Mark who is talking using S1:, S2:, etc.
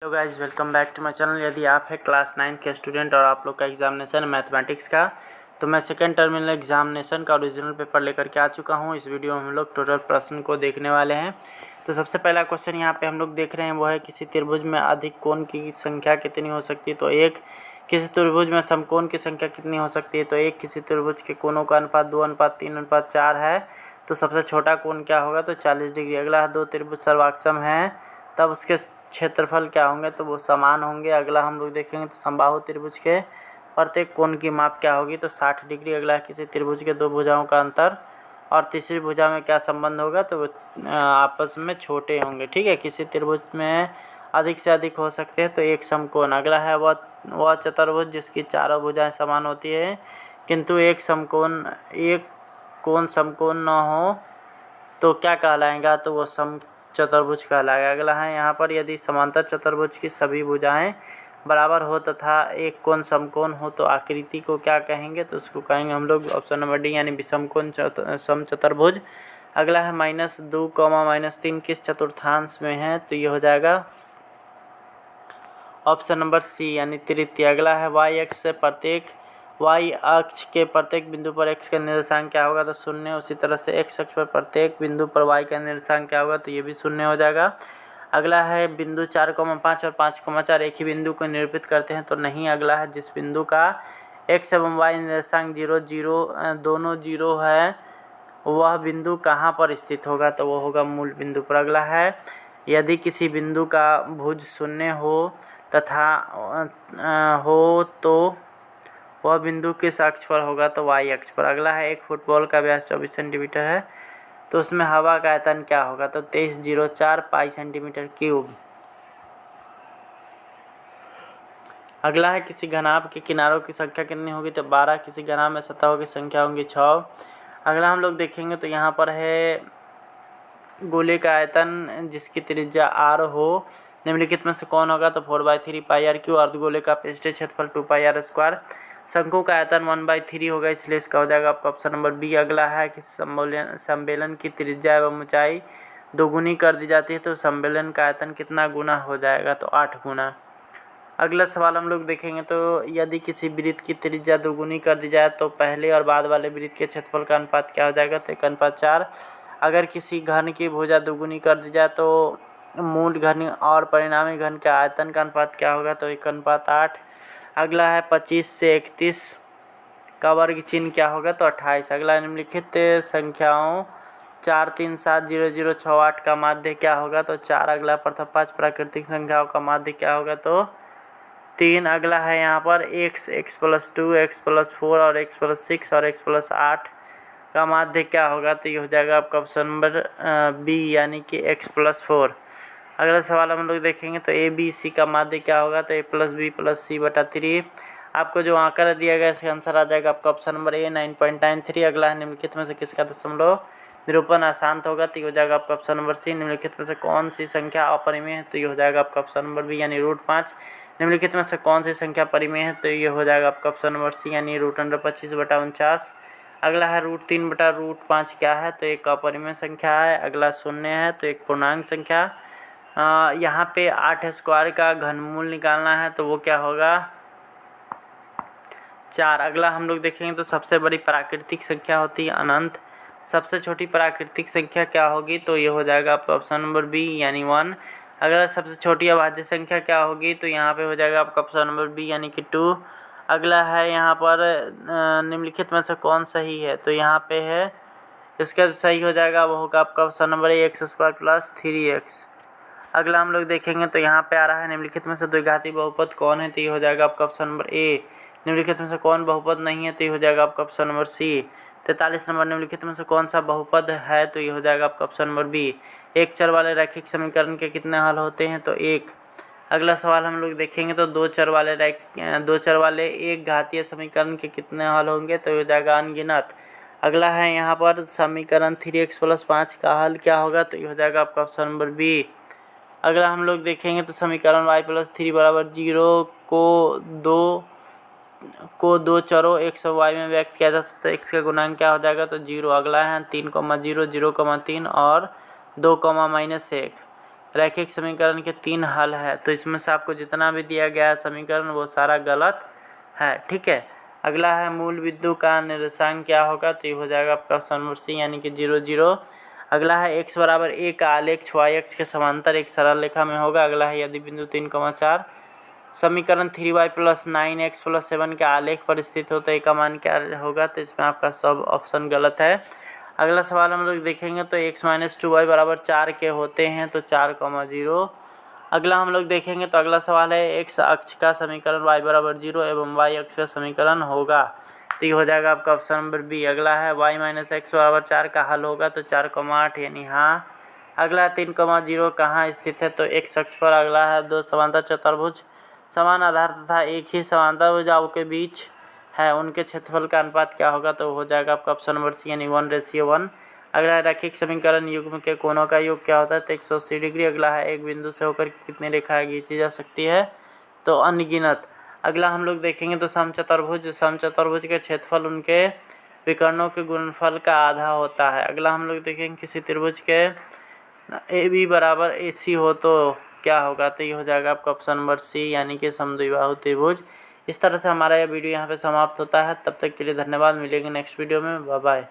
S1: Hello guys, welcome back to my channel. यदि आप है क्लास 9 के स्टूडेंट और आप लोग का एग्जामिनेशन मैथमेटिक्स का, तो मैं सेकेंड टर्मिनल एग्जामिनेशन का ओरिजिनल पेपर लेकर के आ चुका हूं। इस वीडियो में हम लोग टोटल प्रश्न को देखने वाले हैं। तो सबसे पहला क्वेश्चन यहां पे हम लोग देख रहे हैं वो है, किसी त्रिभुज में अधिक कोण की संख्या कितनी हो सकती है? तो एक। किसी त्रिभुज में समकोण की संख्या कितनी हो सकती है? तो एक। किसी त्रिभुज के कोणों का अनुपात 2:3:4 है, तो सबसे छोटा कोण क्या होगा? तो 40 डिग्री। अगला है, दो त्रिभुज सर्वाक्षम हैं, तब उसके क्षेत्रफल क्या होंगे? तो वो समान होंगे। अगला हम लोग देखेंगे तो समबाहु त्रिभुज के प्रत्येक कोण की माप क्या होगी? तो 60 डिग्री। अगला है, किसी त्रिभुज के दो भुजाओं का अंतर और तीसरी भुजा में क्या संबंध होगा? तो वो आपस में छोटे होंगे। ठीक है, किसी त्रिभुज में अधिक से अधिक हो सकते हैं तो एक समकोण। अगला है, वह चतुर्भुज जिसकी चारों भुजाएं समान होती है किंतु एक कोण समकोण न हो तो क्या कहलाएगा? तो वो चतुर्भुज कहलाएगा। अगला है, यहाँ पर यदि समांतर चतुर्भुज की सभी भुजाएं बराबर हो तथा एक कोण समकोण हो तो आकृति को क्या कहेंगे? तो उसको कहेंगे हम लोग ऑप्शन नंबर डी यानी विषमकोण समचतुर्भुज। अगला है, -2, -3 किस चतुर्थांश में है? तो ये हो जाएगा ऑप्शन नंबर सी यानी तृतीय। अगला है, y अक्ष के प्रत्येक बिंदु पर x का निर्देशांक क्या होगा? तो 0। उसी तरह से x अक्ष पर प्रत्येक बिंदु पर y का निर्देशांक क्या होगा? तो ये भी 0 हो जाएगा। अगला है, बिंदु 4,5 और 5,4 एक ही बिंदु को निरूपित करते हैं? तो नहीं। अगला है, जिस बिंदु का x एवं y निर्देशांक 0, 0 दोनों 0 है वह बिंदु कहाँ पर स्थित होगा? तो वो होगा मूल बिंदु पर। अगला है, यदि किसी बिंदु का भुज 0 हो तो वह बिंदु किस अक्ष पर होगा? तो y अक्ष पर। अगला है, एक फुटबॉल का व्यास 24 सेंटीमीटर है तो उसमें हवा का आयतन क्या होगा? तो 2304 पाई सेंटीमीटर क्यूब। अगला है, किसी घनाभ के किनारों की संख्या कितनी होगी? तो 12। किसी घनाभ में सतहों की संख्या होगी 6। अगला हम लोग देखेंगे तो यहाँ पर है, गोले का आयतन जिसकी त्रिज्या r हो निम्नलिखित में से कौन होगा? तो 4/3 पाई r क्यूब। अर्धगोले का पृष्ठीय क्षेत्रफल 2 पाई r स्क्वायर। शंकु का आयतन 1/3 होगा, इसलिए इसका हो जाएगा आपका ऑप्शन नंबर बी। अगला है कि सम्मेलन की त्रिज्या एवं ऊंचाई दोगुनी कर दी जाती है तो सम्मेलन का आयतन कितना गुना हो जाएगा? तो 8 गुना। अगला सवाल हम लोग देखेंगे तो यदि किसी वृत्त की त्रिज्या दोगुनी कर दी जाए तो पहले और बाद वाले वृत्त के क्षेत्रफल का अनुपात क्या हो जाएगा? तो 1:4। अगर किसी घन की भुजा दोगुनी कर दी जाए तो मूल घन और परिणामी घन के आयतन का अनुपात क्या होगा? तो 1:8। अगला है, 25 से 31 का वर्ग चिन्ह क्या होगा? तो 28। अगला, निम्नलिखित संख्याओं 4, 3, 7, 0, 0, 6, 8 का माध्य क्या होगा? तो 4। अगला, प्रथम 5 प्राकृतिक संख्याओं का माध्य क्या होगा? तो 3। अगला है, यहाँ पर x+2, x+4 और x+6 और x+8 का माध्य क्या होगा? तो ये हो जाएगा आपका ऑप्शन नंबर बी यानी कि x+4। अगला सवाल हम लोग देखेंगे तो ए बी सी का माध्य क्या होगा? तो a+b+c/3। आपको जो आंकड़ा दिया गया इसका आंसर आ जाएगा आपका ऑप्शन नंबर ए 9.93। अगला है, निम्नलिखित में से किसका दशमलव निरूपण अशांत होगा? तो ये हो जाएगा आपका ऑप्शन नंबर सी। निम्नलिखित में से कौन सी संख्या अपरिमेय है? तो ये हो जाएगा आपका ऑप्शन नंबर बी यानी √5। निम्नलिखित में से कौन सी संख्या परिमेय है? तो ये हो जाएगा आपका ऑप्शन नंबर सी यानी √25/49। अगला है, √3/√5 क्या है? तो एक अपरिमेय संख्या है। अगला 0 है तो एक पूर्णांक संख्या। यहाँ पे 8 स्क्वायर का घनमूल निकालना है तो वो क्या होगा? 4। अगला हम लोग देखेंगे तो सबसे बड़ी प्राकृतिक संख्या होती है अनंत। सबसे छोटी प्राकृतिक संख्या क्या होगी? तो ये हो जाएगा आपका ऑप्शन नंबर बी यानी 1। अगला, सबसे छोटी अभाज्य संख्या क्या होगी? तो यहाँ पे हो जाएगा आपका ऑप्शन नंबर बी यानी कि 2। अगला है, यहाँ पर निम्नलिखित में से कौन सही है? तो यहाँ पे है, इसका जो सही हो जाएगा वो होगा आपका option number A x² + 3x। अगला हम लोग देखेंगे तो यहाँ पे आ रहा है, निम्नलिखित में से द्विघाती बहुपद कौन है? तो ये हो जाएगा आपका ऑप्शन नंबर ए। निम्नलिखित में से कौन बहुपद नहीं है? तो ये हो जाएगा आपका ऑप्शन नंबर सी। 43 नंबर, निम्नलिखित में से कौन सा बहुपद है? तो ये हो जाएगा आपका ऑप्शन नंबर बी। एक चर वाले रैखिक समीकरण के कितने हल होते हैं? तो 1। अगला सवाल हम लोग देखेंगे तो दो चर वाले एक घातीय समीकरण के कितने हल होंगे? तो ये हो जाएगा अनगिनत। अगला है, यहाँ पर समीकरण 3x + 5 का हल क्या होगा? तो ये हो जाएगा आपका ऑप्शन नंबर बी। अगला हम लोग देखेंगे तो समीकरण y+3 = 0 को दो चरों x और y में व्यक्त किया जा सकता है। x का गुणांक क्या हो जाएगा? तो 0। अगला है, 3, 0, 0, 3 और 2, -1। रैखिक समीकरण के 3 हल है, तो इसमें से आपको जितना भी दिया गया है समीकरण वो सारा गलत है। ठीक है, अगला है मूल बिंदु का निर्देशांक क्या होगा, तो ये हो जाएगा आपका ऑप्शन नंबर सी यानी कि 0 0। अगला है x बराबर a का आलेख y अक्ष के समांतर एक सरल रेखा में होगा। अगला है यदि बिंदु 3,4 समीकरण 3y + 9x + 7 के आलेख पर स्थित हो तो a का मान क्या होगा, तो इसमें आपका सब ऑप्शन गलत है। अगला सवाल हम लोग देखेंगे तो x - 2y बराबर 4 के होते हैं, तो 4,0। अगला हम लोग देखेंगे तो अगला सवाल है x अक्ष का समीकरण y बराबर 0 एवं y अक्ष का समीकरण होगा, तो ये हो जाएगा आपका ऑप्शन नंबर बी। अगला है y - x बराबर 4 का हल होगा, तो 4,8 यानी हाँ। अगला 3,0 कहाँ स्थित है, तो x अक्ष पर। अगला है दो समांतर चतुर्भुज समान आधार तथा एक ही समांतर भुजाओं के बीच है, उनके क्षेत्रफल का अनुपात क्या होगा, तो हो जाएगा आपका ऑप्शन नंबर सी यानी 1:1। अगला है रैखिक समीकरण युग्म के कोणों का योग क्या होता है, तो 180 डिग्री। अगला है एक बिंदु से होकर कितनी रेखाएं खींची जा सकती है, तो अनगिनत। अगला हम लोग देखेंगे तो समचतुर्भुज के क्षेत्रफल उनके विकर्णों के गुणनफल का आधा होता है। अगला हम लोग देखेंगे किसी त्रिभुज के ए बी बराबर ए सी हो तो क्या होगा, तो ये हो जाएगा आपका ऑप्शन नंबर सी यानी कि समद्विबाहु त्रिभुज। इस तरह से हमारा यह वीडियो यहाँ पे समाप्त होता है। तब तक के लिए धन्यवाद, मिलेंगे नेक्स्ट वीडियो में, बाय बाय।